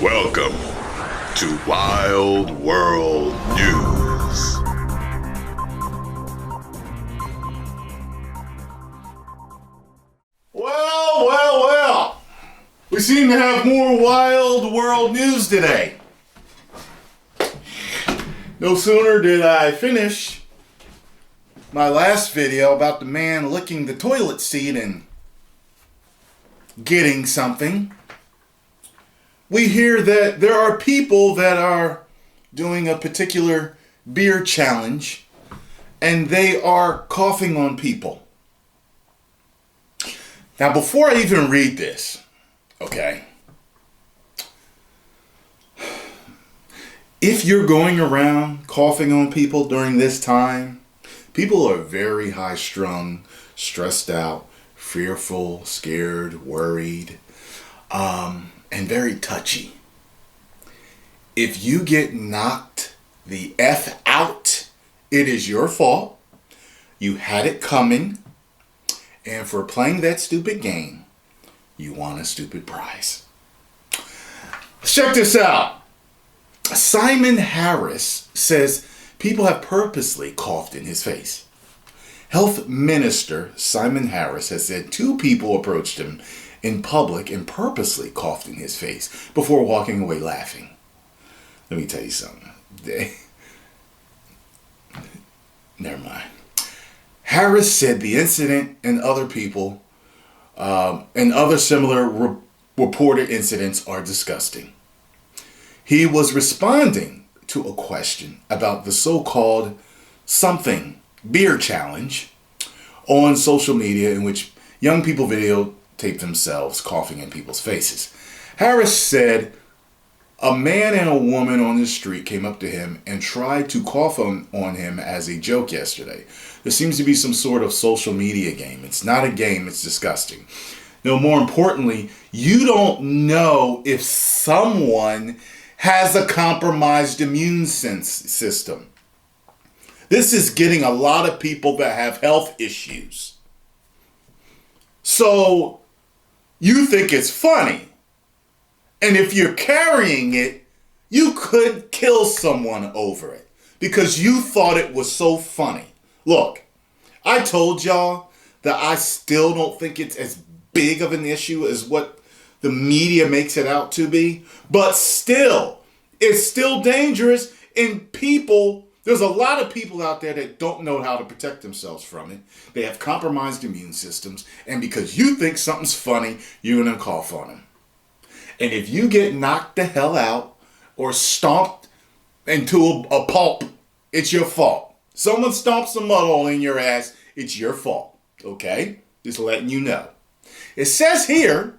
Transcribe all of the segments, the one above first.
Welcome to Wild World News. Well. We seem to have more Wild World News today. No sooner did I finish my last video about the man licking the toilet seat and getting something, we hear that there are people that are doing a particular beer challenge and they are coughing on people. Now, before I even read this, okay, if you're going around coughing on people during this time, people are very high-strung, stressed out, fearful, scared, worried, and very touchy. If you get knocked the F out, it is your fault. You had it coming. And for playing that stupid game, you won a stupid prize. Check this out. Simon Harris says people have purposely coughed in his face. Health Minister Simon Harris has said 2 people approached him in public and purposely coughed in his face before walking away laughing. Let me tell you something. Never mind. Harris said the incident and other people and other similar reported incidents are disgusting. He was responding to a question about the so-called something beer challenge on social media in which young people videotape themselves coughing in people's faces. Harris said a man and a woman on the street came up to him and tried to cough on him as a joke yesterday. There seems to be some sort of social media game. It's not a game, it's disgusting. No, more importantly, you don't know if someone has a compromised immune system. This is getting a lot of people that have health issues. So, you think it's funny. And if you're carrying it, you could kill someone over it because you thought it was so funny. Look, I told y'all that I still don't think it's as big of an issue as what the media makes it out to be. But still, it's still dangerous, and there's a lot of people out there that don't know how to protect themselves from it. They have compromised immune systems, and because you think something's funny, you're going to cough on them. And if you get knocked the hell out or stomped into a pulp, it's your fault. Someone stomps a mud hole in your ass, it's your fault. Okay? Just letting you know. It says here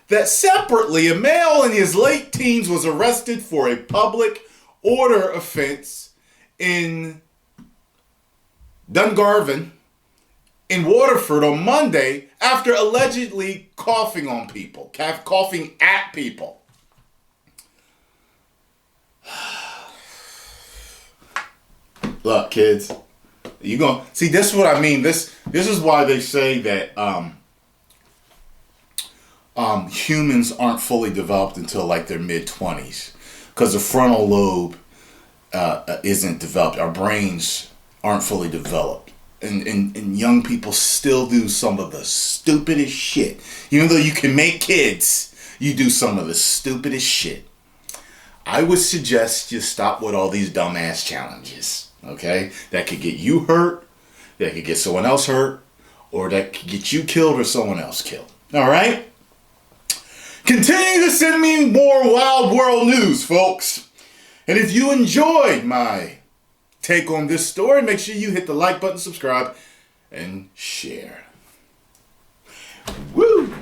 that separately, a male in his late teens was arrested for a public order offense in Dungarvan in Waterford on Monday after allegedly coughing on people, coughing at people. Look, kids, you gonna see. This is what I mean. This is why they say that humans aren't fully developed until like their mid-20s, because the frontal lobe isn't developed. Our brains aren't fully developed. And young people still do some of the stupidest shit. Even though you can make kids, you do some of the stupidest shit. I would suggest you stop with all these dumbass challenges, okay? That could get you hurt, that could get someone else hurt, or that could get you killed or someone else killed. All right? Continue to send me more Wild World News, folks. And if you enjoyed my take on this story, make sure you hit the like button, subscribe, and share. Woo!